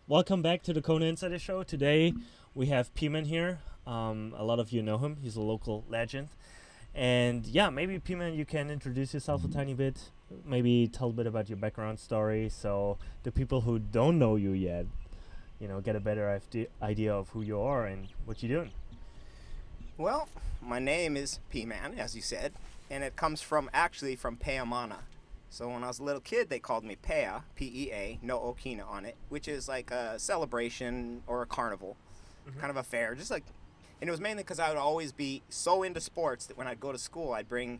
Welcome back to the Kona Insider Show. Today we have Peaman here. A lot of you know him. He's a local legend. And yeah, maybe Peaman, you can introduce yourself a tiny bit. Maybe tell a bit about your background story, so the people who don't know you yet, get a better idea of who you are and what you're doing. Well, my name is Peaman, as you said, and it comes from actually from Peamana. So when I was a little kid, they called me Pea, P-E-A, no Okina on it, which is like a celebration or a carnival, kind of a fair. And it was mainly because I would always be so into sports that when I'd go to school, I'd bring,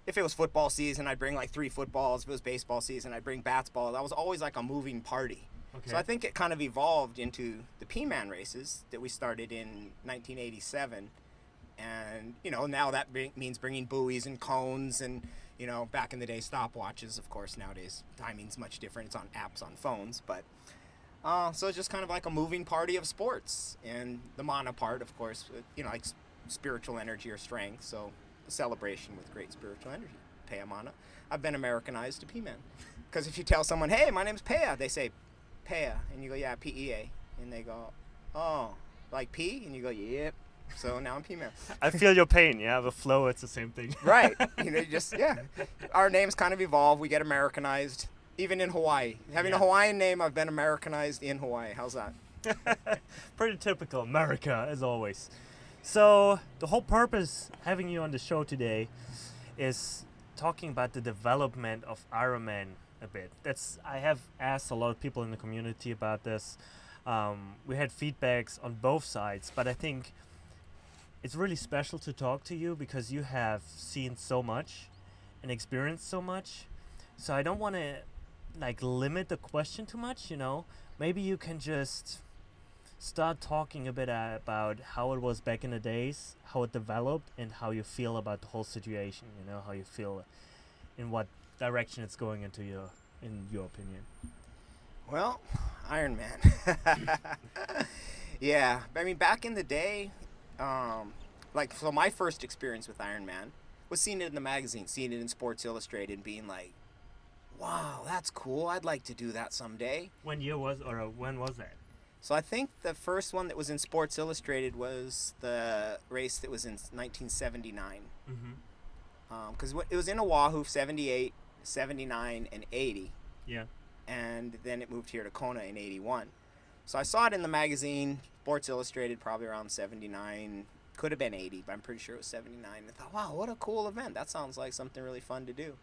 if it was football season, I'd bring like 3 footballs. If it was baseball season, I'd bring bats, balls. I was always like a moving party. Okay. So I think it kind of evolved into the Peaman races that we started in 1987. And now that means bringing buoys and cones and back in the day stopwatches. Of course, nowadays timing's much different. It's on apps on phones, but so it's just kind of like a moving party of sports. And the mana part, of course, like spiritual energy or strength. So a celebration with great spiritual energy. Pea mana. I've been Americanized to P-Man, because if you tell someone, "Hey, my name's Pea," they say Pea, and you go, "Yeah, P-E-A," and they go, "Oh, like P?" and you go, "Yep." So now I'm Peaman. I feel your pain. Yeah, the flow, it's the same thing. Right. Our names kind of evolve. We get Americanized, even in Hawaii. Having a Hawaiian name, I've been Americanized in Hawaii. How's that? Pretty typical America, as always. So the whole purpose having you on the show today is talking about the development of Ironman a bit. I have asked a lot of people in the community about this. We had feedbacks on both sides, but I think it's really special to talk to you because you have seen so much and experienced so much. So I don't want to limit the question too much, Maybe you can just start talking a bit about how it was back in the days, how it developed, and how you feel about the whole situation, how you feel in what direction it's going in your opinion. Well, Ironman. Yeah. I mean, back in the day, so my first experience with Ironman was seeing it in the magazine, seeing it in Sports Illustrated, and being like, wow, that's cool. I'd like to do that someday. When was that? So I think the first one that was in Sports Illustrated was the race that was in 1979. Because it was in Oahu, 78, 79, and 80. Yeah. And then it moved here to Kona in 81. So I saw it in the magazine, Sports Illustrated, probably around 79. Could have been 80, but I'm pretty sure it was 79. I thought, wow, what a cool event. That sounds like something really fun to do.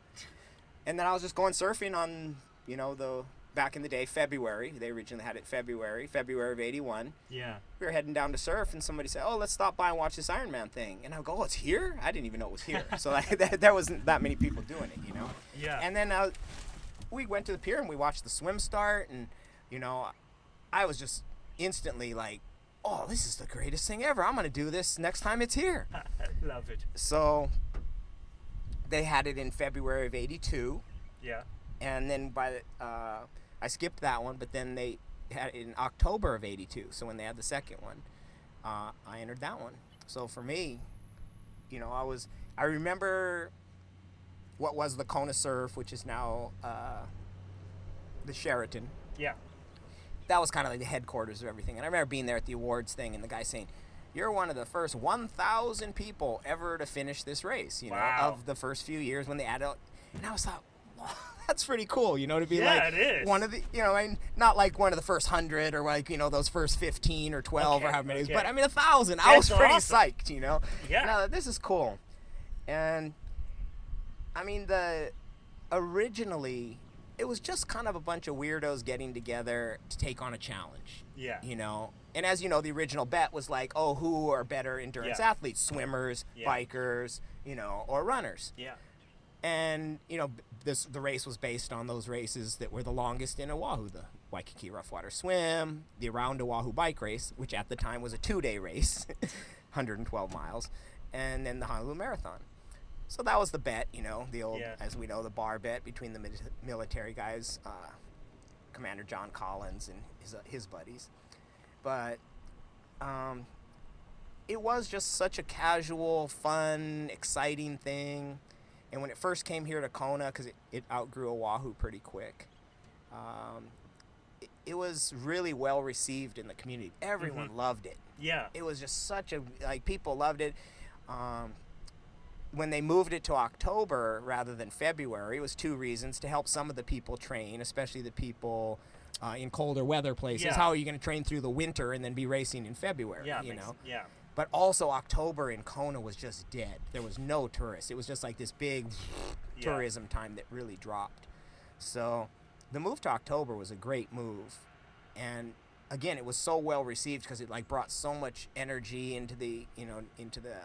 And then I was just going surfing on, the back in the day, February. They originally had it February of 81. Yeah. We were heading down to surf, and somebody said, oh, let's stop by and watch this Ironman thing. And I go, oh, it's here? I didn't even know it was here. So there wasn't that many people doing it, Yeah. And then we went to the pier, and we watched the swim start, and, I was just instantly like, oh, this is the greatest thing ever. I'm going to do this next time it's here. Love it. So they had it in February of 82. Yeah. And then I skipped that one, but then they had it in October of 82. So when they had the second one, I entered that one. So for me, I remember what was the Kona Surf, which is now the Sheraton. Yeah. That was kind of like the headquarters of everything. And I remember being there at the awards thing and the guy saying, you're one of the first 1,000 people ever to finish this race, Wow. of the first few years when they added. And I was like, wow, that's pretty cool, to be it is. one of the, not like one of the first 100 or like, those first 15 or 12 or however many, but I mean 1,000. I was pretty awesome. psyched, Yeah. No, this is cool. And I mean, originally, it was just kind of a bunch of weirdos getting together to take on a challenge. Yeah. And as you know, the original bet was like, oh, who are better endurance athletes? Swimmers, bikers, or runners. Yeah. And, the race was based on those races that were the longest in Oahu, the Waikiki Roughwater Swim, the Around Oahu Bike Race, which at the time was a 2-day race, 112 miles, and then the Honolulu Marathon. So that was the bet, the old, as we know, the bar bet between the military guys, Commander John Collins and his buddies. But it was just such a casual, fun, exciting thing. And when it first came here to Kona, because it outgrew Oahu pretty quick, it was really well received in the community. Everyone loved it. Yeah. It was just such a, like, people loved it. When they moved it to October rather than February, it was 2 reasons: to help some of the people train, especially the people in colder weather places. Yeah. How are you going to train through the winter and then be racing in February? Yeah. you know. Yeah. But also October in Kona was just dead. There was no tourists. It was just like this big tourism time that really dropped. So the move to October was a great move. And again, it was so well received because it like brought so much energy into the, into the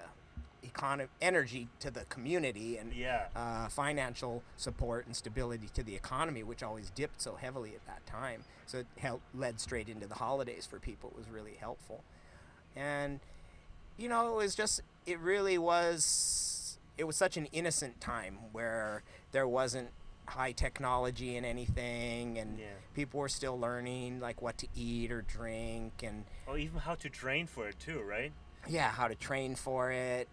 energy to the community, and financial support and stability to the economy, which always dipped so heavily at that time. So it led straight into the holidays for people. It was really helpful. And it was such an innocent time where there wasn't high technology in anything, and people were still learning like what to eat or drink, and even how to train for it too, right? Yeah, how to train for it,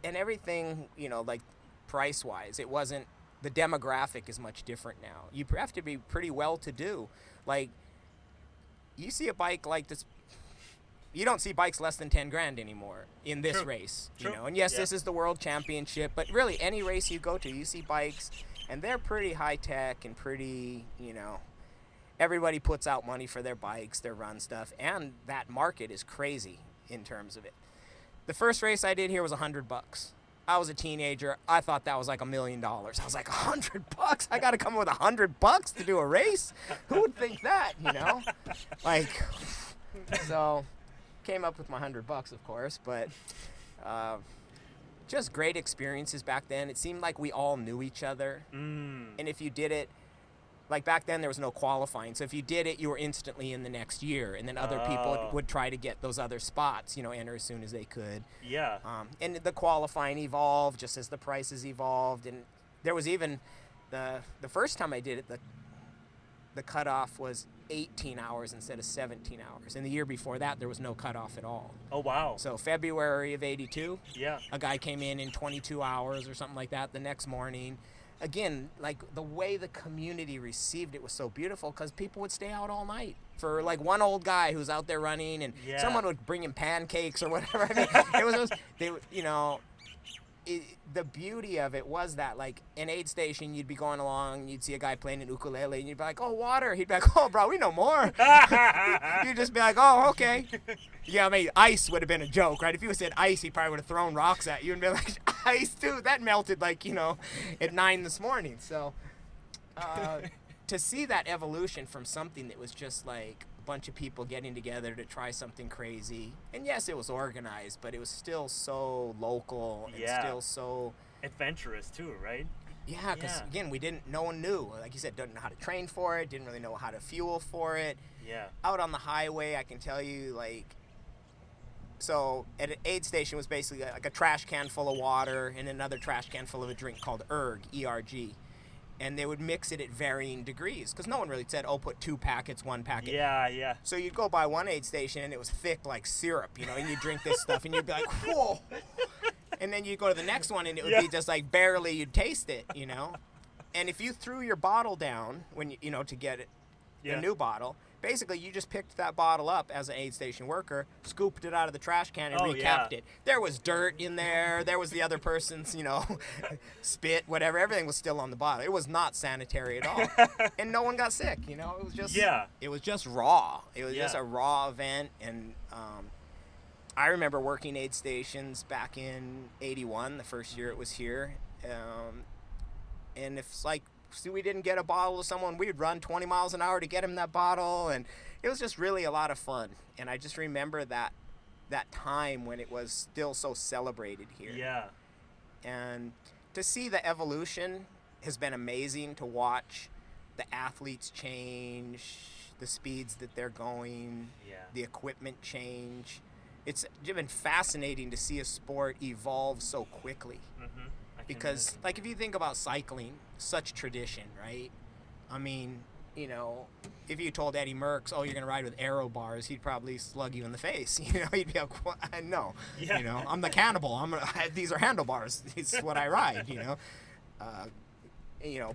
and everything, like price-wise. It wasn't, the demographic is much different now. You have to be pretty well-to-do. Like, you see a bike like this, you don't see bikes less than 10 grand anymore in this race, And yes, this is the world championship, but really any race you go to, you see bikes, and they're pretty high-tech and pretty, everybody puts out money for their bikes, their run stuff, and that market is crazy in terms of it. The first race I did here was $100. I was a teenager. I thought that was like $1 million. I was like, $100? I got to come up with $100 to do a race? Who would think that? Like, so came up with my $100, of course, but just great experiences back then. It seemed like we all knew each other, and if you did it, like back then there was no qualifying, so if you did it, you were instantly in the next year, and then other people would try to get those other spots, enter as soon as they could. Yeah. And the qualifying evolved just as the prices evolved, and there was even the first time I did it, the cutoff was 18 hours instead of 17 hours. And the year before that, there was no cutoff at all. Oh, wow. So February of 82, yeah, a guy came in 22 hours or something like that the next morning. Again, like the way the community received it was so beautiful because people would stay out all night for like one old guy who's out there running, and someone would bring him pancakes or whatever. I mean, the beauty of it was that, like, an aid station, you'd be going along, you'd see a guy playing an ukulele, and you'd be like, oh, water. He'd be like, oh, bro, we know more. You'd just be like, oh, okay. Yeah, I mean, ice would have been a joke, right? If you said ice, he probably would have thrown rocks at you and be like, ice, too. That melted, like, at 9 this morning. So to see that evolution from something that was just, like, a bunch of people getting together to try something crazy. And yes, it was organized, but it was still so local and still so adventurous too, right? Yeah, because again, no one knew. Like you said, didn't know how to train for it, didn't really know how to fuel for it. Yeah. Out on the highway, I can tell you, like, so at an aid station was basically like a trash can full of water and another trash can full of a drink called ERG, E-R-G. And they would mix it at varying degrees because no one really said, oh, put 2 packets, 1 packet. Yeah, yeah. So you'd go by one aid station and it was thick like syrup, and you'd drink this stuff and you'd be like, whoa. And then you'd go to the next one and it would be just like barely you'd taste it, And if you threw your bottle down when to get it, a new bottle, basically you just picked that bottle up as an aid station worker, scooped it out of the trash can and recapped it. There was dirt in there. There was the other person's, spit, whatever. Everything was still on the bottle. It was not sanitary at all. And no one got sick, It was just it was just raw. It was just a raw event. And I remember working aid stations back in 81, the first year it was here. And if it's like, we didn't get a bottle to someone, we'd run 20 miles an hour to get him that bottle, and it was just really a lot of fun. And I just remember that time when it was still so celebrated here. Yeah. And to see the evolution has been amazing, to watch the athletes change, the speeds that they're going, the equipment change. It's been fascinating to see a sport evolve so quickly. Mm-hmm. Because, like, if you think about cycling, such tradition, right? I mean, if you told Eddie Merckx, oh, you're going to ride with aero bars, he'd probably slug you in the face. He'd be like, well, no. Yeah. I'm the cannibal. These are handlebars. It's what I ride,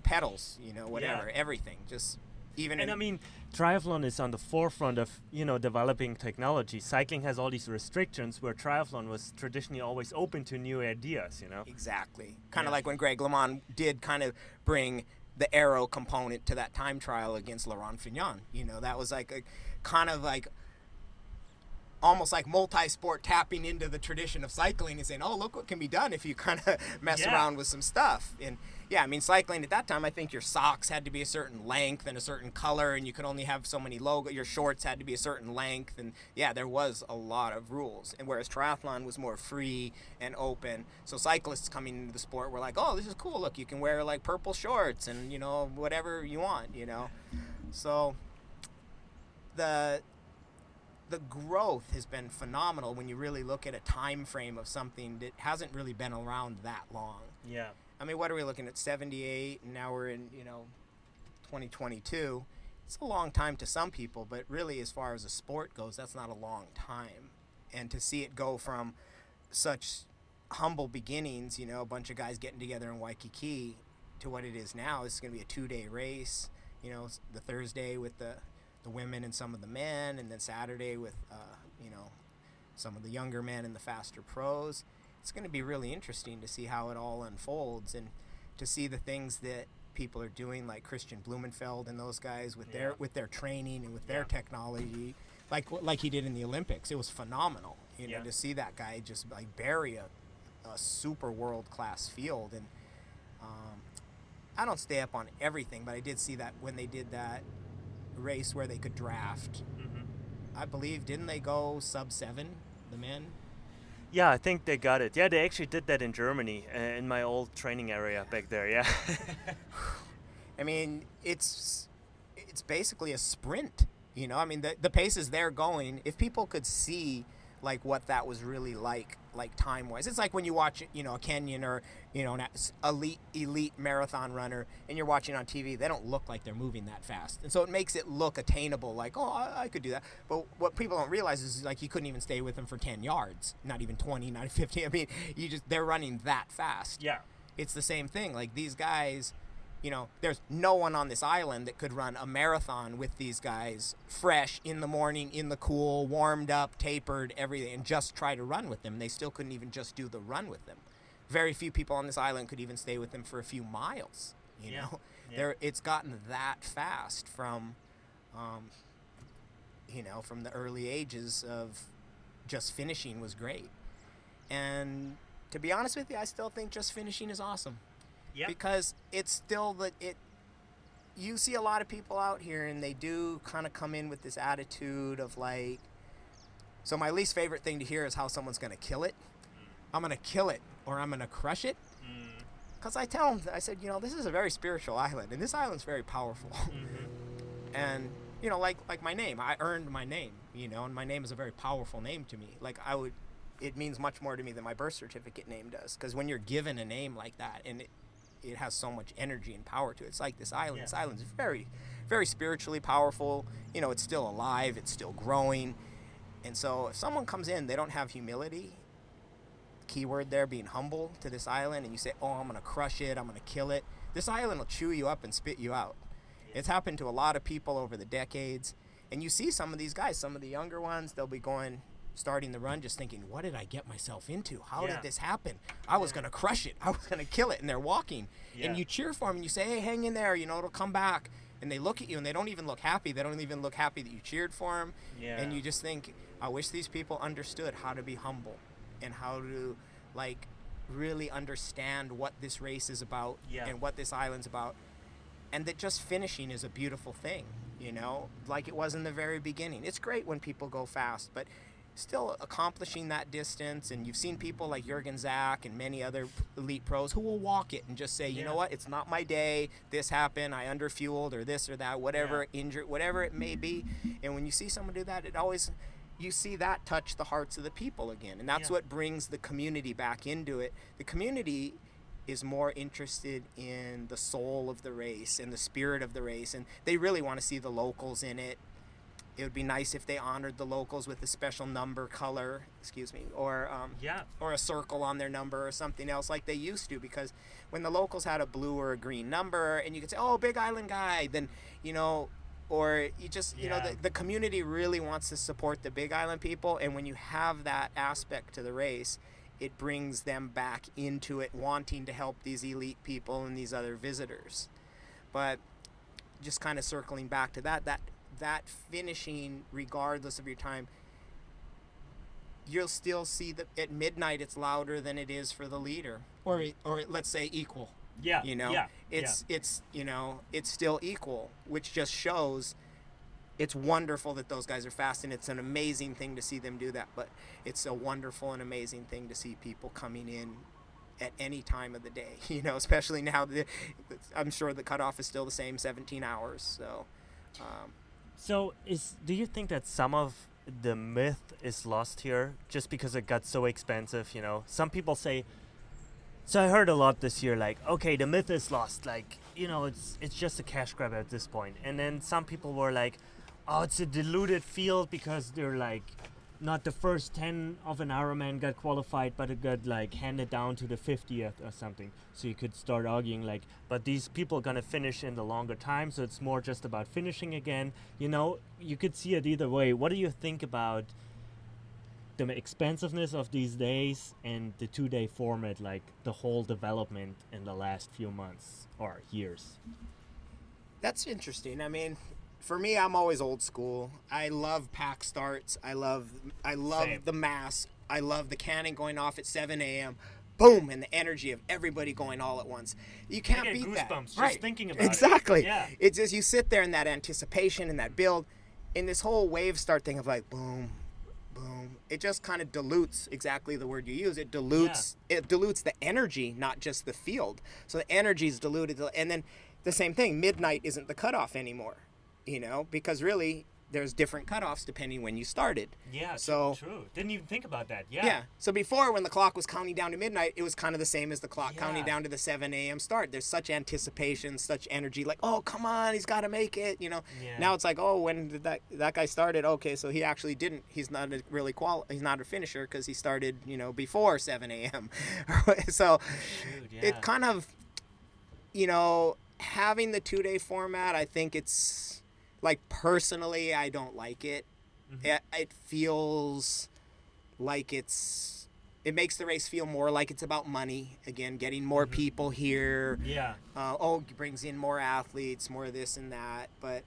pedals, whatever, everything. Just even And in, I mean, triathlon is on the forefront of, developing technology. Cycling has all these restrictions where triathlon was traditionally always open to new ideas. exactly. Kind of Yeah. like when Greg LeMond did kind of bring the aero component to that time trial against Laurent Fignon. That was like a kind of like almost like multi-sport tapping into the tradition of cycling and saying, oh, look what can be done if you kind of mess Yeah. around with some stuff. And yeah, I mean, cycling at that time, I think your socks had to be a certain length and a certain color, and you could only have so many your shorts had to be a certain length. And yeah, there was a lot of rules. And whereas triathlon was more free and open. So cyclists coming into the sport were like, oh, this is cool. Look, you can wear like purple shorts and, whatever you want. So the growth has been phenomenal when you really look at a time frame of something that hasn't really been around that long. Yeah. I mean, what are we looking at? 78, and now we're in 2022. It's a long time to some people, but really, as far as a sport goes, that's not a long time. And to see it go from such humble beginnings, a bunch of guys getting together in Waikiki, to what it is now. This is going to be a 2-day race. The Thursday with the women and some of the men, and then Saturday with some of the younger men and the faster pros. It's going to be really interesting to see how it all unfolds, and to see the things that people are doing, like Christian Blumenfeld and those guys with their training and with their technology, like he did in the Olympics. It was phenomenal, to see that guy just like bury a super world class field. And I don't stay up on everything, but I did see that when they did that race where they could draft. I believe, didn't they go sub-7, the men? Yeah, I think they got it. Yeah, they actually did that in Germany, in my old training area back there. Yeah. I mean, it's basically a sprint. I mean, the paces they're going. If people could see like what that was really like time-wise, it's like when you watch a Kenyan or an elite marathon runner, and you're watching on TV. They don't look like they're moving that fast, and so it makes it look attainable. Like, oh, I could do that. But what people don't realize is like you couldn't even stay with them for 10 yards, not even 20, not 50. I mean, they're running that fast. Yeah. It's the same thing. Like these guys. There's no one on this island that could run a marathon with these guys fresh in the morning, in the cool, warmed up, tapered, everything, and just try to run with them. They still couldn't even just do the run with them. Very few people on this island could even stay with them for a few miles. It's gotten that fast from, from the early ages of just finishing was great. And to be honest with you, I still think just finishing is awesome. Yeah. Because it's still you see a lot of people out here, and they do kind of come in with this attitude of like, so my least favorite thing to hear is how someone's going to kill it. I'm going to kill it, or I'm going to crush it. Because I tell them, I said, this is a very spiritual island, and this island's very powerful. And, like my name, I earned my name, and my name is a very powerful name to me. Like it means much more to me than my birth certificate name does. Because when you're given a name like that, and it has so much energy and power to it. It's like this island. Yeah. This island is very, very spiritually powerful. It's still alive. It's still growing. And so if someone comes in, they don't have humility, keyword there being humble, to this island, and you say, oh, I'm going to crush it, I'm going to kill it, this island will chew you up and spit you out. It's happened to a lot of people over the decades. And you see some of these guys, some of the younger ones, they'll be starting the run just thinking, what did I get myself into? How did this happen? I was going to crush it. I was going to kill it. And they're walking. And you cheer for them, and you say, hey, hang in there. It'll come back. And they look at you, and they don't even look happy. They don't even look happy that you cheered for them. Yeah. And you just think, I wish these people understood how to be humble and how to, really understand what this race is about and what this island's about. And that just finishing is a beautiful thing, like it was in the very beginning. It's great when people go fast, but still accomplishing that distance. And you've seen people like Jürgen Zach and many other elite pros who will walk it and just say, you know what, it's not my day, this happened, I underfueled, or this or that, whatever, injured, whatever it may be. And when you see someone do that, you see that touch the hearts of the people again. And that's what brings the community back into it. The community is more interested in the soul of the race and the spirit of the race, and they really want to see the locals in it. It would be nice if they honored the locals with a special number color, or a circle on their number or something else like they used to. Because when the locals had a blue or a green number, and you could say, oh, Big Island guy, then or you just, you know, Yeah. the community really wants to support the Big Island people. And when you have that aspect to the race, it brings them back into it, wanting to help these elite people and these other visitors. But just kind of circling back to that finishing, regardless of your time, you'll still see that at midnight it's louder than it is for the leader, or let's say equal. Yeah. You know, Yeah. it's you know, it's still equal, which just shows it's wonderful that those guys are fast, and it's an amazing thing to see them do that. But it's a wonderful and amazing thing to see people coming in at any time of the day, you know, especially now. I'm sure the cutoff is still the same, 17 hours. So, So, do you think that some of the myth is lost here just because it got so expensive? You know, some people say. So I heard a lot this year, like, okay, the myth is lost. Like, you know, it's just a cash grab at this point. And then some people were like, oh, it's a diluted field because they're like, not the first 10 of an Ironman got qualified, but it got like handed down to the 50th or something. So you could start arguing like, but these people are gonna finish in the longer time, so it's more just about finishing again. You know, you could see it either way. What do you think about the expensiveness of these days and the 2-day format, like the whole development in the last few months or years? that's interesting. I mean, for me, I'm always old school. I love pack starts. I love Same. the mass. I love the cannon going off at 7 a.m. Boom, and the energy of everybody going all at once. You can't I get beat that. goosebumps just thinking about it. Exactly. Yeah. It's just you sit there in that anticipation and that build, in this whole wave start thing of like boom, boom. It just kind of dilutes, exactly the word you use. It dilutes the energy, not just the field. So the energy is diluted, and then the same thing. Midnight isn't the cutoff anymore, you know, because really there's different cutoffs depending when you started. Yeah, So true. Didn't even think about that. Yeah. yeah. So before, when the clock was counting down to midnight, it was kind of the same as the clock Yeah. counting down to the 7 a.m. start. There's such anticipation, such energy, like, oh, come on, he's got to make it, you know. Yeah. Now it's like, oh, when did that guy started? Okay, so he actually didn't. He's not a really he's not a finisher because he started, you know, before 7 a.m. So Shoot, yeah. it kind of, you know, having the 2-day format, I think it's, like, personally, I don't like it. It feels like it makes the race feel more like it's about money. Again, getting more people here. Yeah. It brings in more athletes, more this and that. But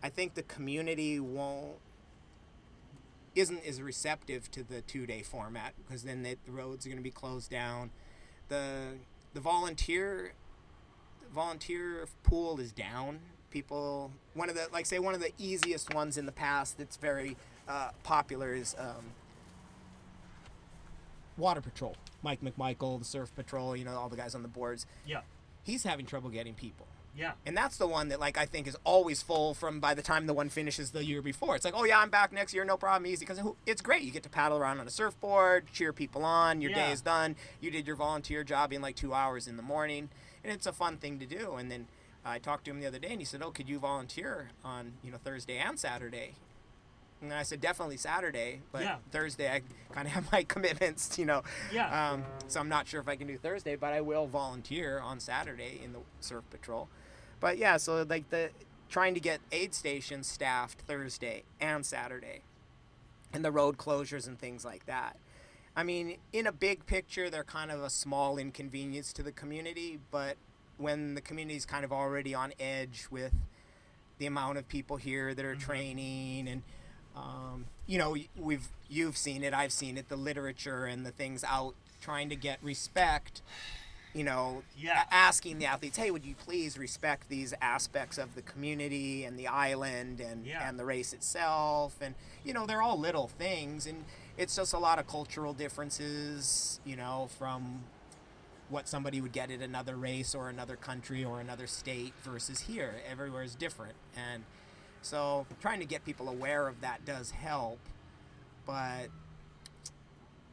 I think the community isn't as receptive to the 2-day format, because then the roads are going to be closed down. The volunteer pool is down. People, one of the easiest ones in the past that's very popular is Water Patrol. Mike McMichael, the Surf Patrol, you know, all the guys on the boards. Yeah. He's having trouble getting people. Yeah. And that's the one that, like, I think is always full from by the time the one finishes the year before. It's like, oh yeah, I'm back next year, no problem, easy. Because it's great. You get to paddle around on a surfboard, cheer people on, your day is done. You did your volunteer job in like 2 hours in the morning. And it's a fun thing to do. And then I talked to him the other day, and he said, oh, could you volunteer on, you know, Thursday and Saturday? And I said, definitely Saturday, but Thursday I kind of have my commitments, you know. Yeah. So I'm not sure if I can do Thursday, but I will volunteer on Saturday in the Surf Patrol. But yeah, so like trying to get aid stations staffed Thursday and Saturday, and the road closures and things like that. I mean, in a big picture, they're kind of a small inconvenience to the community, but when the community's kind of already on edge with the amount of people here that are training, and you know, you've seen it, I've seen it, the literature and the things out trying to get respect, you know, asking the athletes, hey, would you please respect these aspects of the community and the island and the race itself? And, you know, they're all little things, and it's just a lot of cultural differences, you know, from what somebody would get at another race or another country or another state versus here. Everywhere is different. And so trying to get people aware of that does help. But,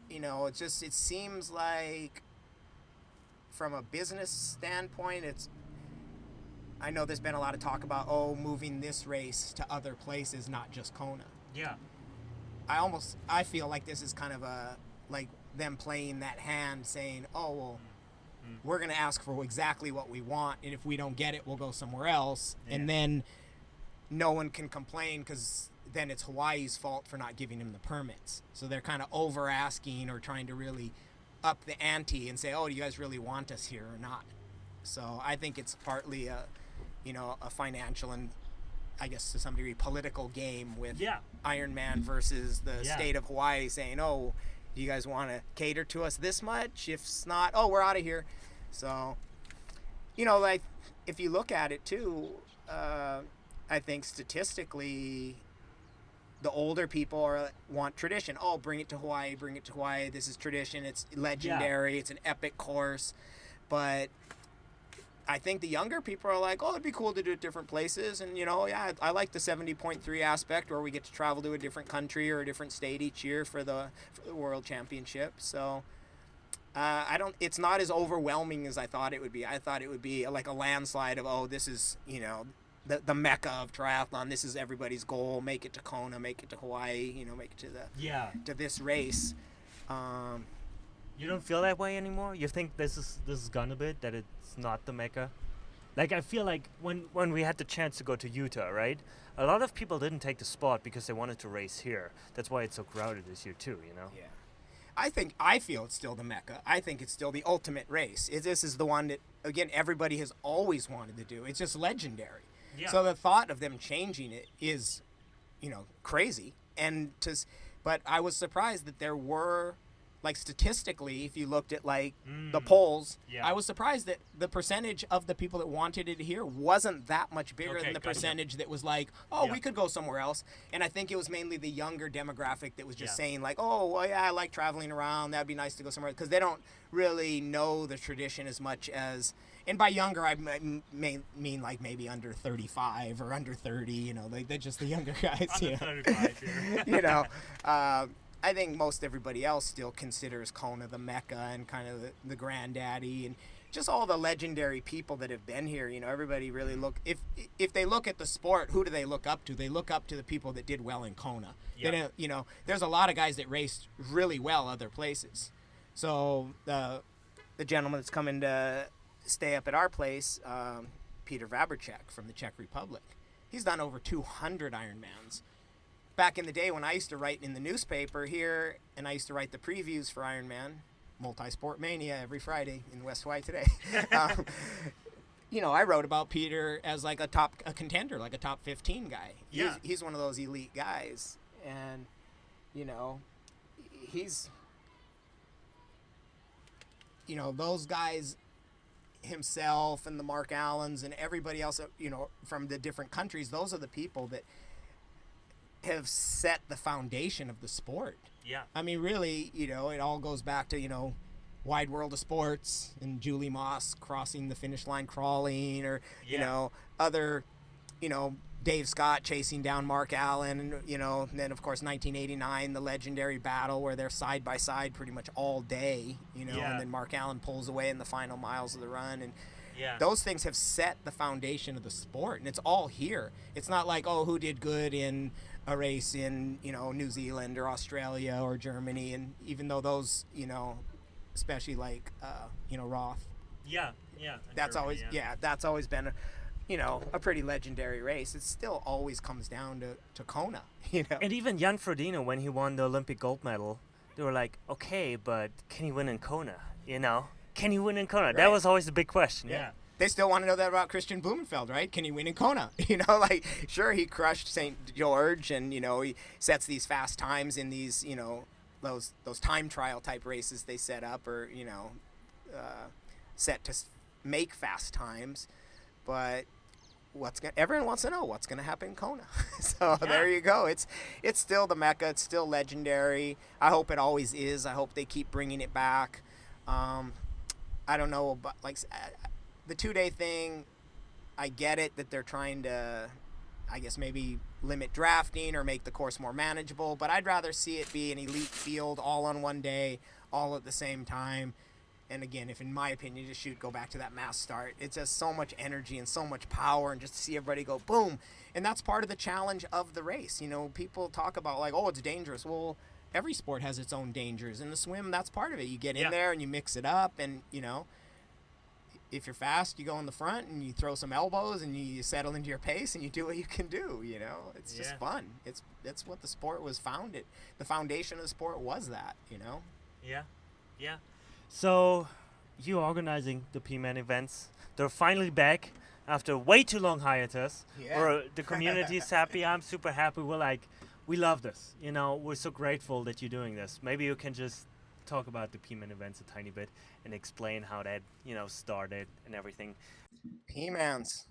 you know, it seems like from a business standpoint, I know there's been a lot of talk about, moving this race to other places, not just Kona. Yeah. I feel like this is kind of like them playing that hand, saying, we're going to ask for exactly what we want, and if we don't get it, we'll go somewhere else. And then no one can complain because then it's Hawaii's fault for not giving him the permits. So they're kind of over asking or trying to really up the ante and say, oh, do you guys really want us here or not? So I think it's partly a financial and I guess to some degree political game with Ironman versus the state of Hawaii saying, oh, do you guys want to cater to us this much? If it's not, oh, we're out of here. So, like if you look at it too, I think statistically the older people want tradition. Oh, bring it to Hawaii, bring it to Hawaii. This is tradition. It's legendary. It's an epic course. But I think the younger people are like, oh, it'd be cool to do it different places. And, I like the 70.3 aspect where we get to travel to a different country or a different state each year for the World Championship. So it's not as overwhelming as I thought it would be. I thought it would be like a landslide of, oh, this is, the mecca of triathlon. This is everybody's goal. Make it to Kona, make it to Hawaii, make it to this race. You don't feel that way anymore? You think this is gone a bit, that it's not the mecca? Like, I feel like when we had the chance to go to Utah, right? A lot of people didn't take the spot because they wanted to race here. That's why it's so crowded this year too, Yeah. I feel it's still the mecca. I think it's still the ultimate race. This is the one that, again, everybody has always wanted to do. It's just legendary. Yeah. So the thought of them changing it is, crazy. But I was surprised that there were, like, statistically, if you looked at the polls, I was surprised that the percentage of the people that wanted it here wasn't that much bigger than the percentage that was like, oh, we could go somewhere else. And I think it was mainly the younger demographic that was just saying like, oh, well, yeah, I like traveling around. That'd be nice to go somewhere, because they don't really know the tradition as much as. And by younger, I mean like maybe under 35 or under 30. They're just the younger guys. Under 35 here. I think most everybody else still considers Kona the mecca and kind of the granddaddy, and just all the legendary people that have been here. Everybody really if they look at the sport, who do they look up to? They look up to the people that did well in Kona. Yep. There's a lot of guys that raced really well other places. So the gentleman that's coming to stay up at our place, Peter Vaberchek from the Czech Republic, he's done over 200 Ironmans. Back in the day when I used to write in the newspaper here, and I used to write the previews for Ironman, Multisport Mania, every Friday in West Hawaii Today. I wrote about Peter as like a contender, like a top 15 guy. Yeah. He's one of those elite guys. And, he's, those guys himself and the Mark Allens and everybody else, from the different countries, those are the people that have set the foundation of the sport. Yeah. I mean, really, it all goes back to, Wide World of Sports and Julie Moss crossing the finish line crawling, or, other, Dave Scott chasing down Mark Allen, and then, of course, 1989, the legendary battle where they're side by side pretty much all day, and then Mark Allen pulls away in the final miles of the run. And those things have set the foundation of the sport, and it's all here. It's not like, oh, who did good in a race in, New Zealand or Australia or Germany, and even though those, especially like, Roth. Yeah. That's Germany, that's always been a pretty legendary race. It still always comes down to Kona, And even Jan Frodeno, when he won the Olympic gold medal, they were like, okay, but can he win in Kona? Can he win in Kona? Right. That was always the big question. Yeah. They still want to know that about Christian Blumenfeld, right? Can he win in Kona? Sure, he crushed St. George, and, he sets these fast times in these, those time trial type races they set up, or, set to make fast times. But everyone wants to know what's going to happen in Kona. So there you go. It's still the mecca. It's still legendary. I hope it always is. I hope they keep bringing it back. I don't know, but the 2-day thing, I get it that they're trying to, I guess, maybe limit drafting or make the course more manageable, but I'd rather see it be an elite field all on one day, all at the same time. And again, if in my opinion, just go back to that mass start. It's just so much energy and so much power, and just to see everybody go boom. And that's part of the challenge of the race. People talk about like, oh, it's dangerous. Well, every sport has its own dangers. In the swim, that's part of it. You get in there and you mix it up, and, if you're fast, you go in the front and you throw some elbows and you settle into your pace and you do what you can do. It's just Yeah. fun. That's what the sport was founded. The foundation of the sport was that. Yeah. Yeah. So, you organizing the Peaman events. They're finally back after way too long hiatus. Yeah. The community is happy. I'm super happy. We love this. We're so grateful that you're doing this. Maybe you can just talk about the Peaman events a tiny bit and explain how that, started and everything. Peamans.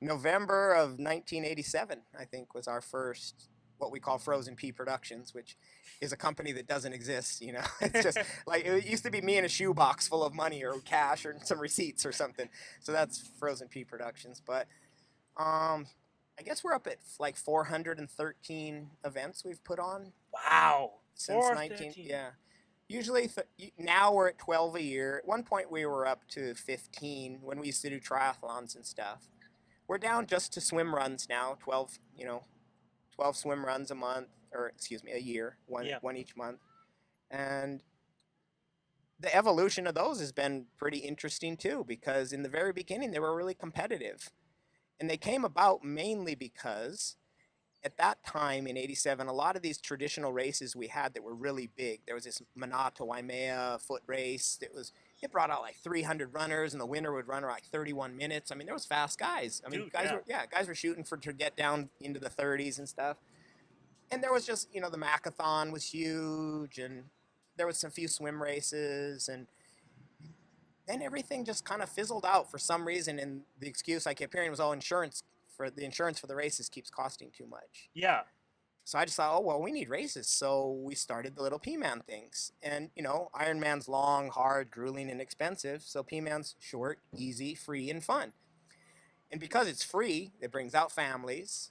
November of 1987, I think, was our first, what we call Frozen Pea Productions, which is a company that doesn't exist. It's just like it used to be me in a shoebox full of money or cash or some receipts or something. So that's Frozen Pea Productions. But I guess we're up at like 413 events we've put on Wow. since 19. Yeah. Usually, now we're at 12 a year. At one point, we were up to 15 when we used to do triathlons and stuff. We're down just to swim runs now, 12 swim runs a month, or excuse me, a year, one each month. And the evolution of those has been pretty interesting too, because in the very beginning, they were really competitive. And they came about mainly because at that time in 87, a lot of these traditional races we had that were really big. There was this Mana to Waimea foot race. It brought out like 300 runners, and the winner would run like 31 minutes. I mean, there was fast guys. I mean, Dude, guys were shooting to get down into the 30s and stuff. And there was just, the Macathon was huge, and there was some few swim races, and then everything just kind of fizzled out for some reason. And the excuse I kept hearing was, oh, insurance for the races keeps costing too much. Yeah. So I just thought, oh, well, we need races. So we started the little Peaman things. And, Ironman's long, hard, grueling, and expensive. So Peaman's short, easy, free, and fun. And because it's free, it brings out families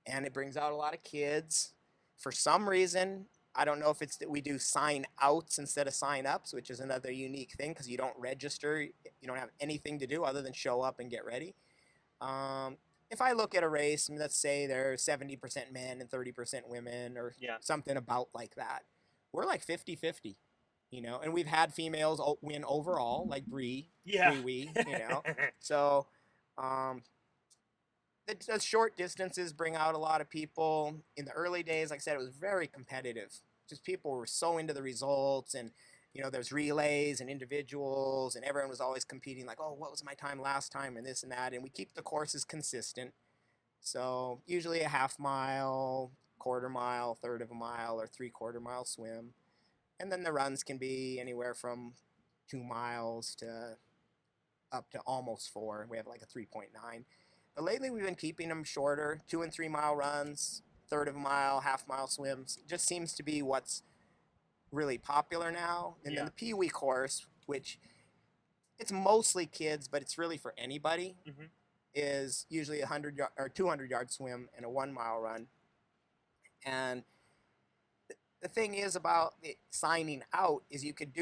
and it brings out a lot of kids. For some reason, I don't know if it's that we do sign outs instead of sign ups, which is another unique thing because you don't register. You don't have anything to do other than show up and get ready. If I look at a race, let's say they're 70% men and 30% women or something about like that, we're like 50-50, and we've had females win overall, like Bree. So the short distances bring out a lot of people. In the early days, like I said, it was very competitive. Just people were so into the results, and there's relays and individuals, and everyone was always competing like, oh, what was my time last time, and this and that. And we keep the courses consistent. So usually a half mile, quarter mile, third of a mile, or 3/4 mile swim. And then the runs can be anywhere from 2 miles to up to almost 4. We have like a 3.9. But lately we've been keeping them shorter, 2 and 3 mile runs, third of a mile, half mile swims. It just seems to be what's really popular now. And then the Pee Wee course, which it's mostly kids, but it's really for anybody, is usually 100 or 200-yard swim and a 1 mile run. And the thing is about signing out is you could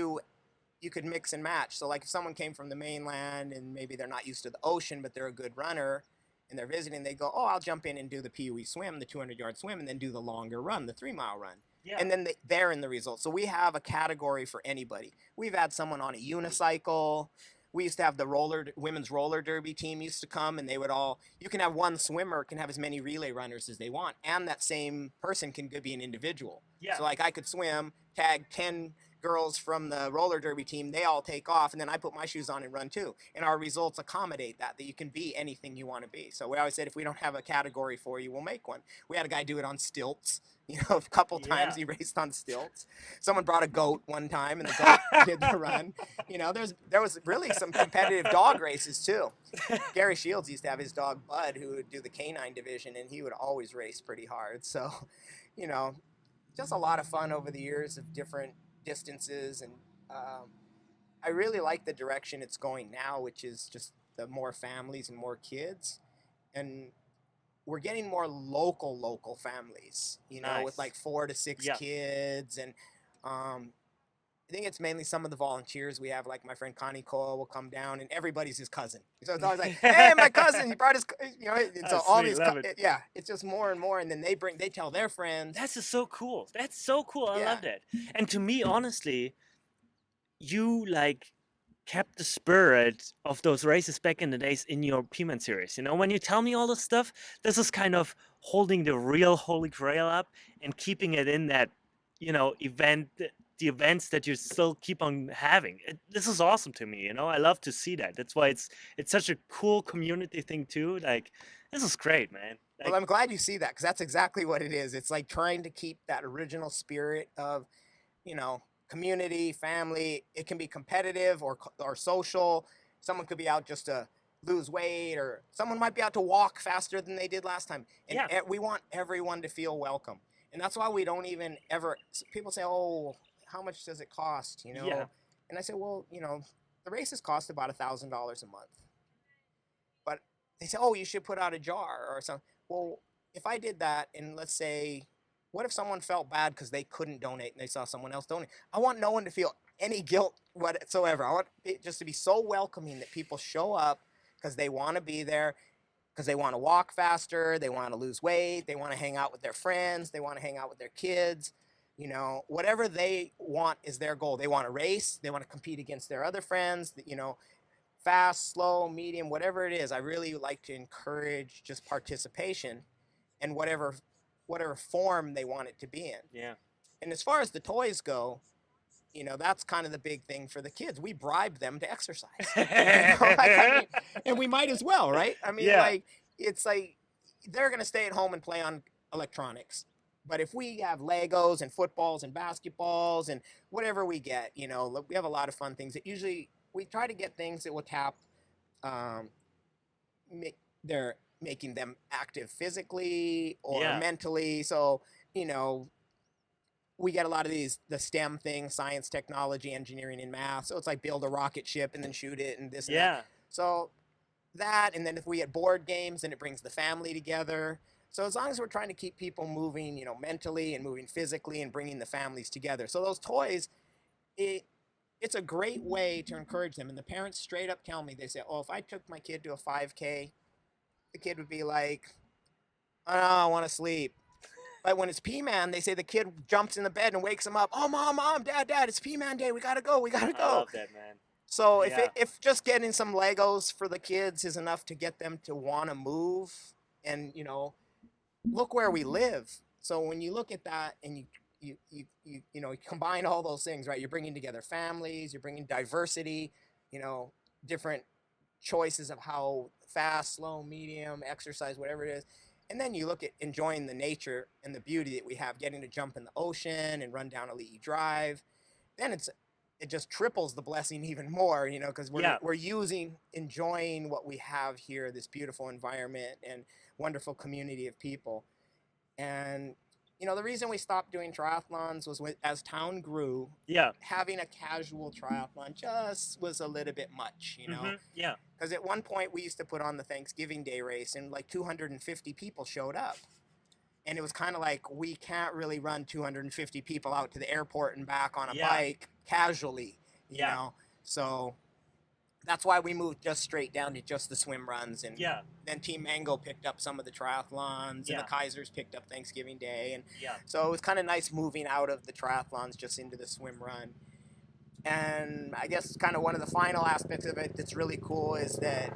mix and match. So like if someone came from the mainland and maybe they're not used to the ocean, but they're a good runner and they're visiting, they go, oh, I'll jump in and do the Pee Wee swim, the 200-yard swim, and then do the longer run, the 3 mile run. Yeah. And then they're in the results. So we have a category for anybody. We've had someone on a unicycle. We used to have the women's roller derby team used to come, and you can have one swimmer can have as many relay runners as they want, and that same person can be an individual. Yeah. So like I could swim, tag 10 girls from the roller derby team, they all take off, and then I put my shoes on and run too. And our results accommodate that you can be anything you want to be. So we always said if we don't have a category for you, we'll make one. We had a guy do it on stilts. A couple times he raced on stilts. Someone brought a goat one time, and the goat did the run. There was really some competitive dog races too. Gary Shields used to have his dog Bud, who would do the canine division, and he would always race pretty hard. So, just a lot of fun over the years of different distances, and I really like the direction it's going now, which is just the more families and more kids, and we're getting more local families, Nice. with like 4 to 6 kids. And I think it's mainly some of the volunteers we have, like my friend Connie Cole will come down, and everybody's his cousin. So it's always like, hey, my cousin, he brought his, so all these, it's just more and more. And then they tell their friends. That's just so cool. That's so cool. I love that. And to me, honestly, you kept the spirit of those races back in the days in your Peaman series. You know, when you tell me all this stuff, this is kind of holding the real Holy Grail up and keeping it in that, the events that you still keep on having. This is awesome to me. You know, I love to see that. That's why it's such a cool community thing too. Like, this is great, man. Well, Like, I'm glad you see that because that's exactly what it is. It's like trying to keep that original spirit of, community, family. It can be competitive or social. Someone could be out just to lose weight, or someone might be out to walk faster than they did last time. And yeah, we want everyone to feel welcome. And that's why we don't even ever. People say, "Oh, how much does it cost?" yeah, And I say, "Well, the races cost about $1,000 a month." But they say, "Oh, you should put out a jar or something." Well, if I did that, and let's say, what if someone felt bad because they couldn't donate and they saw someone else donate? I want no one to feel any guilt whatsoever. I want it just to be so welcoming that people show up because they want to be there, because they want to walk faster, they want to lose weight, they want to hang out with their friends, they want to hang out with their kids. Whatever they want is their goal. They want to race, they want to compete against their other friends, fast, slow, medium, whatever it is. I really like to encourage just participation in whatever form they want it to be in. yeah. And as far as the toys go, that's kind of the big thing for the kids. We bribe them to exercise. And we might as well, right? I mean, Yeah. like, it's like they're going to stay at home and play on electronics. But if we have Legos and footballs and basketballs and whatever we get, we have a lot of fun things that usually we try to get things that will tap, um, they're making them active physically or Yeah. mentally. So, you know, we get a lot of the STEM things, science, technology, engineering, and math. So it's like build a rocket ship and then shoot it and this and that. Yeah. So that, and then if we get board games, then it brings the family together. So as long as we're trying to keep people moving, mentally and moving physically and bringing the families together. So those toys, it's a great way to encourage them. And the parents straight up tell me, they say, "Oh, if I took my kid to a 5K, the kid would be like, oh, I want to sleep." But when it's Peaman, they say the kid jumps in the bed and wakes him up. "Oh, mom, dad, it's Peaman day. We gotta go. We gotta I go." love that, man. So Yeah. if just getting some Legos for the kids is enough to get them to want to move, and look where we live. So when you look at that and you combine all those things, right? You're bringing together families, you're bringing diversity, different choices of how fast, slow, medium, exercise, whatever it is. And then you look at enjoying the nature and the beauty that we have, getting to jump in the ocean and run down a Lee Drive. Then it just triples the blessing even more, because Yeah. we're enjoying what we have here, this beautiful environment and wonderful community of people. And the reason we stopped doing triathlons was as town grew, Yeah. having a casual triathlon just was a little bit much, Yeah. because at one point we used to put on the Thanksgiving Day race and like 250 people showed up. And it was kind of like, we can't really run 250 people out to the airport and back on a Yeah. bike casually, Yeah. So that's why we moved just straight down to just the swim runs. And Yeah. then Team Mango picked up some of the triathlons, and Yeah. the Kaisers picked up Thanksgiving Day. And Yeah. so it was kind of nice moving out of the triathlons just into the swim run. And I guess kind of one of the final aspects of it that's really cool is that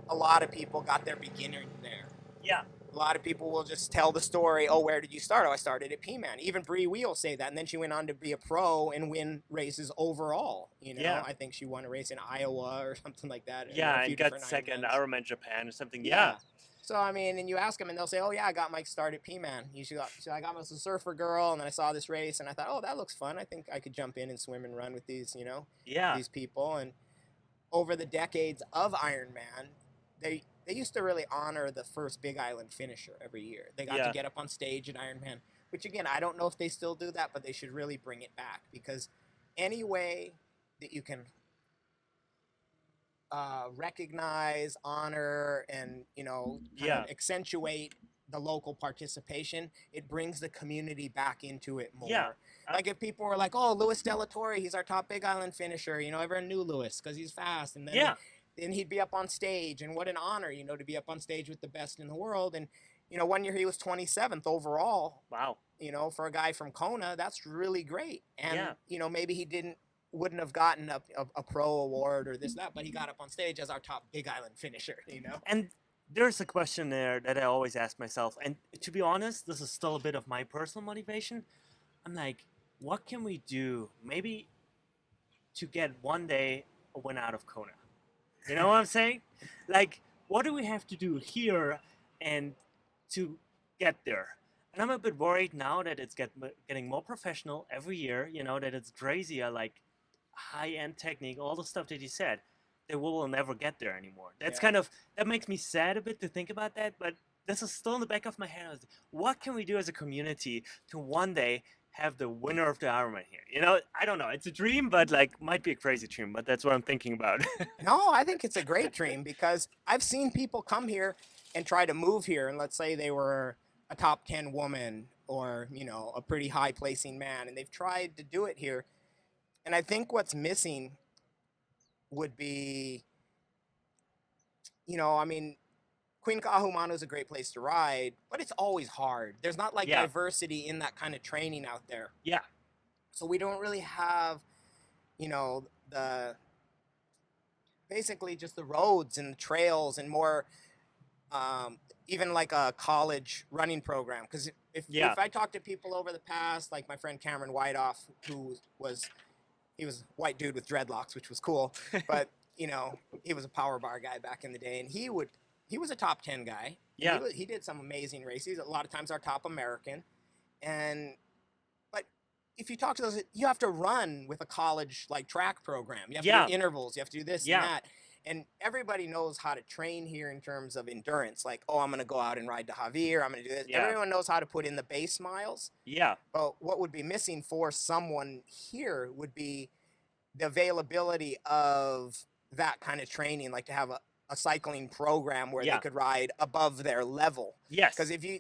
a lot of people got their beginning there. Yeah. A lot of people will just tell the story, "Oh, where did you start?" "Oh, I started at Peaman." Even Bree Wheel say that, and then she went on to be a pro and win races overall. Yeah. I think she won a race in Iowa or something like that. Yeah, a few and got different second Ironmans. Ironman Japan or something. Yeah. So I mean, and you ask them, and they'll say, "Oh yeah, I got my start at Peaman." I got myself a surfer girl, and then I saw this race, and I thought, "Oh, that looks fun. I think I could jump in and swim and run with these, Yeah. these people." And over the decades of Ironman, they used to really honor the first Big Island finisher every year. They got Yeah. to get up on stage at Ironman, which again, I don't know if they still do that, but they should really bring it back, because any way that you can recognize, honor, and kind of accentuate the local participation, it brings the community back into it more. Yeah. Like if people were like, "Oh, Louis Delatorre, he's our top Big Island finisher," everyone knew Louis because he's fast, and then Yeah. then he'd be up on stage, and what an honor, to be up on stage with the best in the world. And one year he was 27th overall. Wow. For a guy from Kona, that's really great. And Yeah. maybe he didn't wouldn't have gotten a pro award or this that, but he got up on stage as our top Big Island finisher. You know. And there's a question there that I always ask myself, and to be honest, this is still a bit of my personal motivation. I'm like, what can we do maybe to get one day a win out of Kona? You know what I'm saying? Like, what do we have to do here and to get there? And I'm a bit worried now that it's getting more professional every year. You know that it's crazier, like high-end technique, all the stuff that you said. That we will never get there anymore. That's Yeah. kind of that makes me sad a bit to think about that. But this is still in the back of my head. What can we do as a community to one day have the winner of the Ironman here? You know, I don't know. It's a dream, but like might be a crazy dream. But that's what I'm thinking about. No, I think it's a great dream because I've seen people come here and try to move here, and let's say they were a top 10 woman or, a pretty high placing man, and they've tried to do it here. And I think what's missing would be, I mean, Queen Kahumanu is a great place to ride, but it's always hard. There's not like Yeah, diversity in that kind of training out there. yeah, So we don't really have, the basically just the roads and the trails and more even like a college running program. Because yeah, if I talk to people over the past, like my friend Cameron Whiteoff, he was a white dude with dreadlocks, which was cool, but he was a power bar guy back in the day, and he was a top 10 guy. And yeah, he did some amazing races. A lot of times our top American, and but if you talk to those, you have to run with a college like track program. You have to yeah, do intervals. You have to do this and yeah, that. And everybody knows how to train here in terms of endurance. Like, oh, I'm going to go out and ride to Javier. I'm going to do this. yeah, Everyone knows how to put in the base miles. yeah, But what would be missing for someone here would be the availability of that kind of training, like to have a cycling program where they yeah. could ride above their level. Because Yes. if you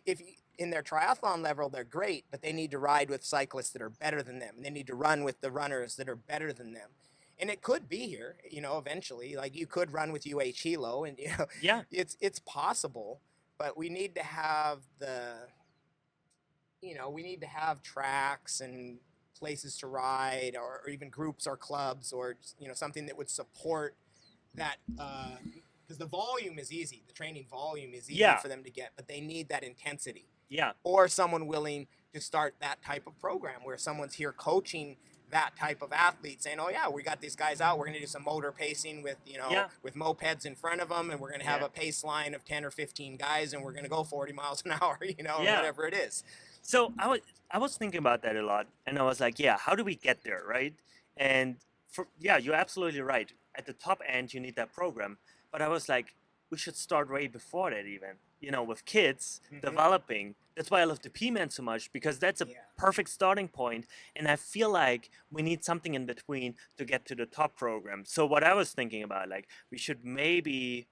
in their triathlon level, they're great, but they need to ride with cyclists that are better than them. And they need to run with the runners that are better than them. And it could be here, eventually. Like you could run with UH Hilo, and Yeah. it's possible. But we need to have we need to have tracks and places to ride, or even groups or clubs, or something that would support that. Because the volume is easy, the training volume is easy Yeah. for them to get, but they need that intensity, Yeah. or someone willing to start that type of program where someone's here coaching that type of athlete, saying, oh yeah, we got these guys out, we're going to do some motor pacing with Yeah. with mopeds in front of them, and we're going to have Yeah. a pace line of 10 or 15 guys, and we're going to go 40 miles an hour, or Yeah. whatever it is. So I was thinking about that a lot, and I was like, yeah, how do we get there, right? And yeah, you're absolutely right. At the top end, you need that program, but I was like, we should start way before that, even. You know, with kids developing. That's why I love the Peaman so much, because that's a Yeah. perfect starting point, and I feel like we need something in between to get to the top program. So what I was thinking about, like, we should maybe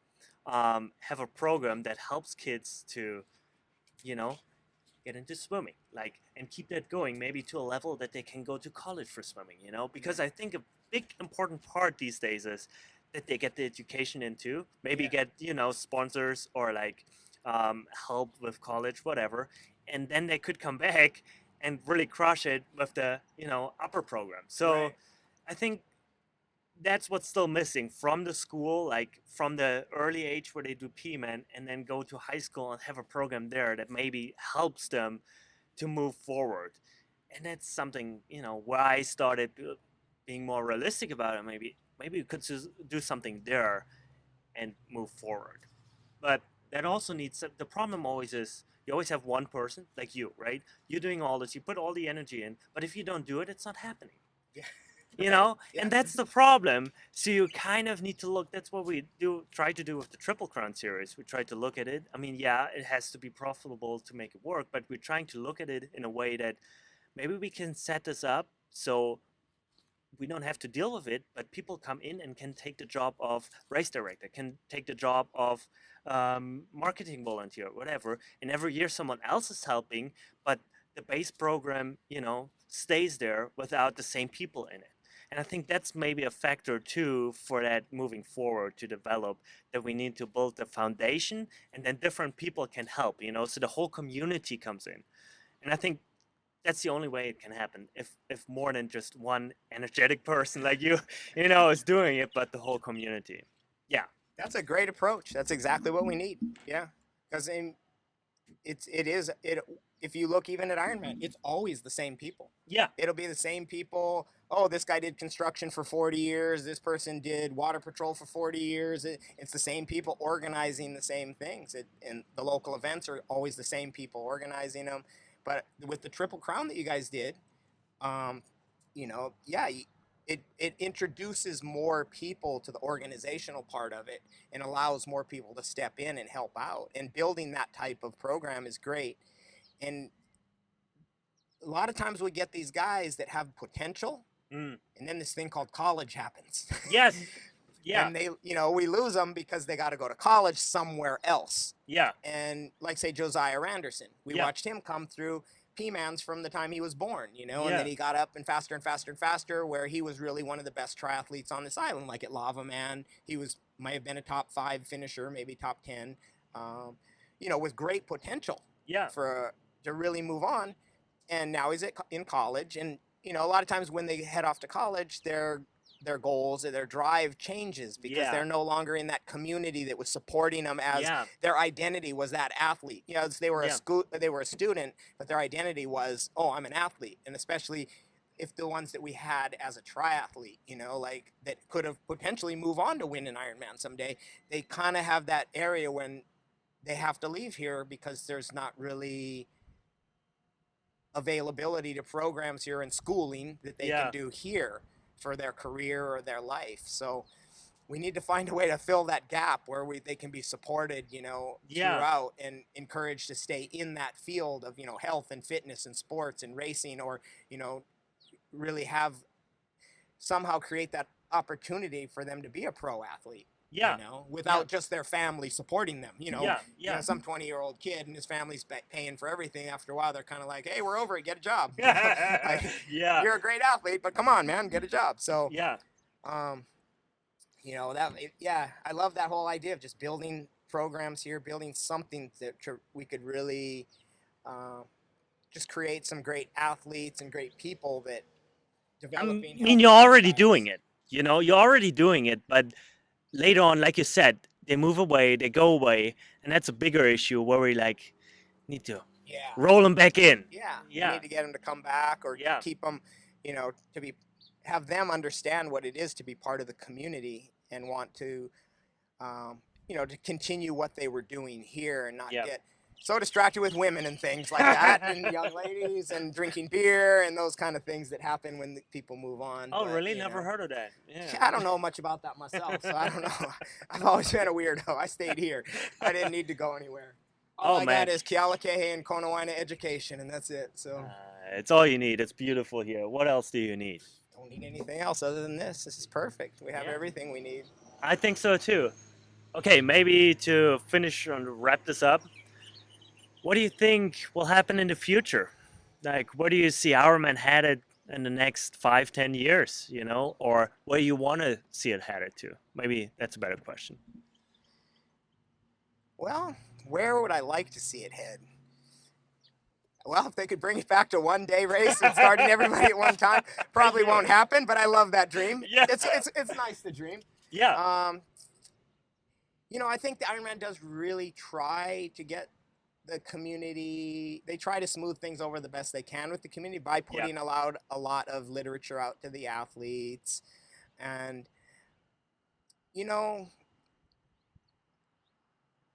have a program that helps kids to, you know, get into swimming, like, and keep that going, maybe to a level that they can go to college for swimming, because I think a big important part these days is that they get the education into, maybe Yeah. get, sponsors or like help with college, whatever, and then they could come back and really crush it with the, upper program. So Right. I think that's what's still missing from the school, like from the early age where they do P-Man and then go to high school and have a program there that maybe helps them to move forward. And that's something, where I started being more realistic about it. Maybe we could just do something there and move forward. But that also needs, the problem always is you always have one person like you, right? You're doing all this, you put all the energy in, but if you don't do it, it's not happening. Yeah. Yeah. And that's the problem. So you kind of need to look. That's what we try to do with the Triple Crown series. We try to look at it. I mean, yeah, it has to be profitable to make it work, but we're trying to look at it in a way that maybe we can set this up so we don't have to deal with it, but people come in and can take the job of race director, can take the job of marketing volunteer, whatever. And every year someone else is helping, but the base program, stays there without the same people in it. And I think that's maybe a factor too for that moving forward to develop, that we need to build the foundation and then different people can help, so the whole community comes in. And I think that's the only way it can happen. If more than just one energetic person like you, you know, is doing it, but the whole community. Yeah. That's a great approach. That's exactly what we need. Yeah, because in it is it if you look even at Ironman, it's always the same people. Yeah. It'll be the same people. Oh, this guy did construction for 40 years. This person did water patrol for 40 years. It's the same people organizing the same things. And the local events are always the same people organizing them. But with the Triple Crown that you guys did, um, yeah, it introduces more people to the organizational part of it and allows more people to step in and help out. And building that type of program is great. And a lot of times we get these guys that have potential, Mm. and then this thing called college happens. Yes. Yeah. And we lose them because they got to go to college somewhere else. Yeah. And like say Josiah Randerson, we Yeah. watched him come through Peaman's from the time he was born, and Yeah. then he got up and faster and faster and faster, where he was really one of the best triathletes on this island. Like at Lava Man, he might have been a top 5 finisher, maybe top 10, with great potential Yeah. to really move on. And now he's in college, and a lot of times when they head off to college, their goals or their drive changes because Yeah. they're no longer in that community that was supporting them as Yeah. their identity was that athlete. They were Yeah. they were a student, but their identity was, oh, I'm an athlete. And especially if the ones that we had as a triathlete, like that could have potentially move on to win an Ironman someday, they kind of have that area when they have to leave here because there's not really availability to programs here in schooling that they Yeah. can do here for their career or their life. So we need to find a way to fill that gap where they can be supported, Yeah. throughout and encouraged to stay in that field of, health and fitness and sports and racing, or, really have somehow create that opportunity for them to be a pro athlete. Yeah. Without just their family supporting them. Yeah. Yeah. Some 20-year-old kid and his family's paying for everything. After a while, they're kind of like, "Hey, we're over it. Get a job. Yeah. You're a great athlete, but come on, man, get a job." So, Yeah. um, I love that whole idea of just building programs here, building something that we could really just create some great athletes and great people that I developing. mean, you're already doing it. You're already doing it, but later on, like you said, they move away, they go away, and that's a bigger issue where we like need to Yeah. roll them back in. Yeah. Yeah. We need to get them to come back, or Yeah. keep them, have them understand what it is to be part of the community and want to, to continue what they were doing here and not Yeah. get so distracted with women and things like that and young ladies and drinking beer and those kind of things that happen when people move on. Oh, But, really? Never heard of that. Yeah. I don't know much about that myself, so I don't know. I've always been a weirdo. I stayed here. I didn't need to go anywhere. All I man. got is kailua-kona and Konawaina education, and that's it. So It's all you need. It's beautiful here. What else do you need? don't need anything else other than this. This is perfect. We have Yeah. everything we need. I think so too. Okay, maybe to finish and wrap this up, what do you think will happen in the future? Like, where do you see Ironman headed in the next 5, 10 years, or where you want to see it headed to? Maybe that's a better question. Well, where would I like to see it head? Well, if they could bring it back to one-day race and starting everybody at one time, probably won't happen. But I love that dream. Yeah. It's nice to dream. Yeah. I think the Ironman does really try to get the community. They try to smooth things over the best they can with the community by putting a lot of literature out to the athletes, and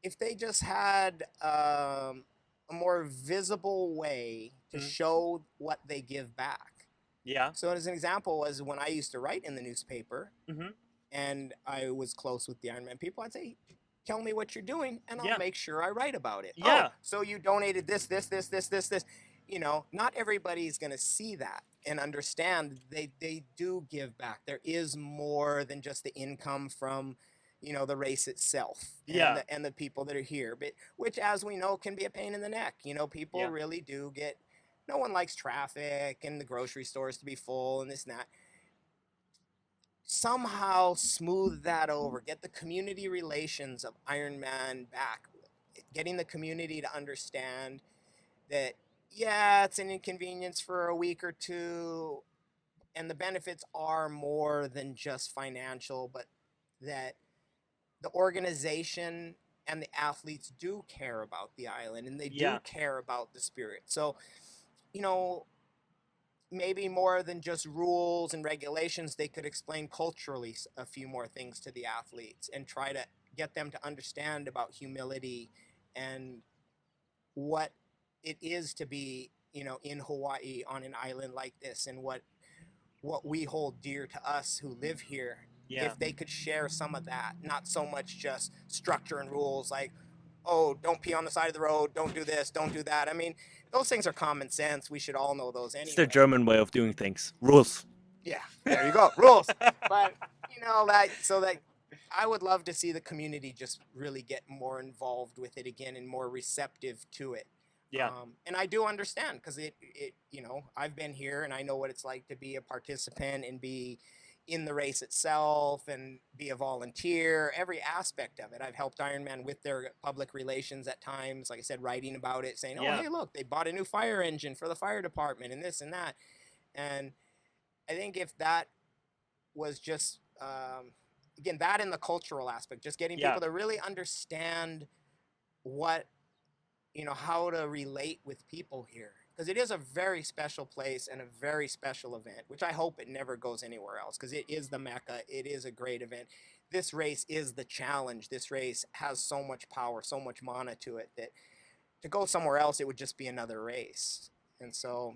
if they just had a more visible way to show what they give back. Yeah. So as an example was when I used to write in the newspaper, Mhm. and I was close with the Ironman people, I'd say, tell me what you're doing and I'll Yeah. make sure I write about it. Yeah. Oh, so you donated this. Not everybody's going to see that and understand they do give back. There is more than just the income from, the race itself and, Yeah. the people that are here, but which, as we know, can be a pain in the neck. People Yeah. really do no one likes traffic and the grocery stores to be full and this and that. Somehow smooth that over, get the community relations of Ironman back, getting the community to understand that Yeah, it's an inconvenience for a week or two, and the benefits are more than just financial, but that the organization and the athletes do care about the island and they Yeah, do care about the spirit. So, you know, maybe more than just rules and regulations, they could explain culturally a few more things to the athletes and try to get them to understand about humility and what it is to be, in Hawaii on an island like this, and what we hold dear to us who live here. yeah, If they could share some of that, not so much just structure and rules like, oh, don't pee on the side of the road, don't do this, don't do that. I mean, those things are common sense. We should all know those it's the anyway. German way of doing things. Rules. Yeah, there you go, rules. But that so that I would love to see the community just really get more involved with it again and more receptive to it. Yeah, And I do understand because I've been here and I know what it's like to be a participant and be in the race itself and be a volunteer, every aspect of it. I've helped Ironman with their public relations at times, like I said, writing about it, saying, oh, yeah, hey, look, they bought a new fire engine for the fire department and this and that. And I think if that was just, again, that in the cultural aspect, just getting yeah, people to really understand what how to relate with people here, because it is a very special place and a very special event, which I hope it never goes anywhere else, because it is the mecca. It is a great event. This race is the challenge. This race has so much power, so much mana to it, that to go somewhere else, it would just be another race. And so,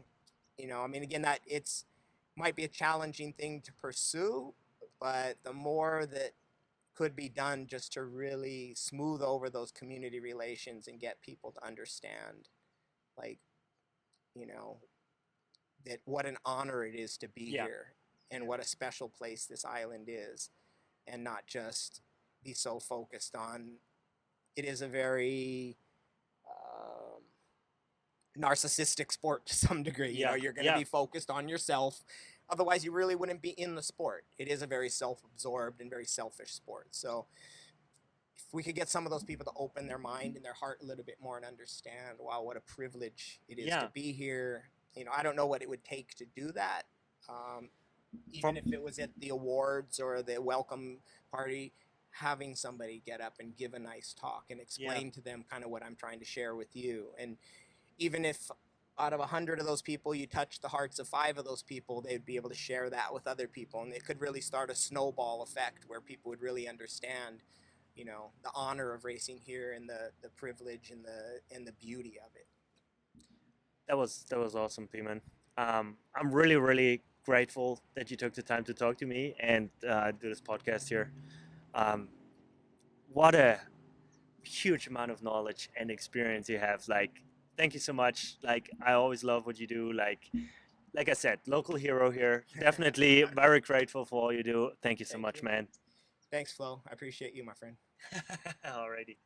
I mean, again, that it's might be a challenging thing to pursue, but the more that could be done just to really smooth over those community relations and get people to understand, like, you know, that what an honor it is to be yeah. here and what a special place this island is, and not just be so focused on it is a very narcissistic sport to some degree. Yeah, You're going to yeah, be focused on yourself. Otherwise, you really wouldn't be in the sport. It is a very self absorbed and very selfish sport. So, if we could get some of those people to open their mind and their heart a little bit more and understand, wow, what a privilege it is to yeah. be here. I don't know what it would take to do that. Um, Even From if it was at the awards or the welcome party, having somebody get up and give a nice talk and yeah, explain to them kind of what I'm trying to share with you. And even if out of 100 of those people you touch the hearts of 5 of those people, they'd be able to share that with other people, and it could really start a snowball effect where people would really understand the honor of racing here and the privilege and the beauty of it. that was awesome, Peaman. I'm really really grateful that you took the time to talk to me and do this podcast here. Um, what a huge amount of knowledge and experience you have. Like, thank you so much. Like, I always love what you do. Like I said, local hero here. Definitely very grateful for all you do. Thank you so Thank much, you. man. Thanks, Flo. I appreciate you, my friend. Alrighty.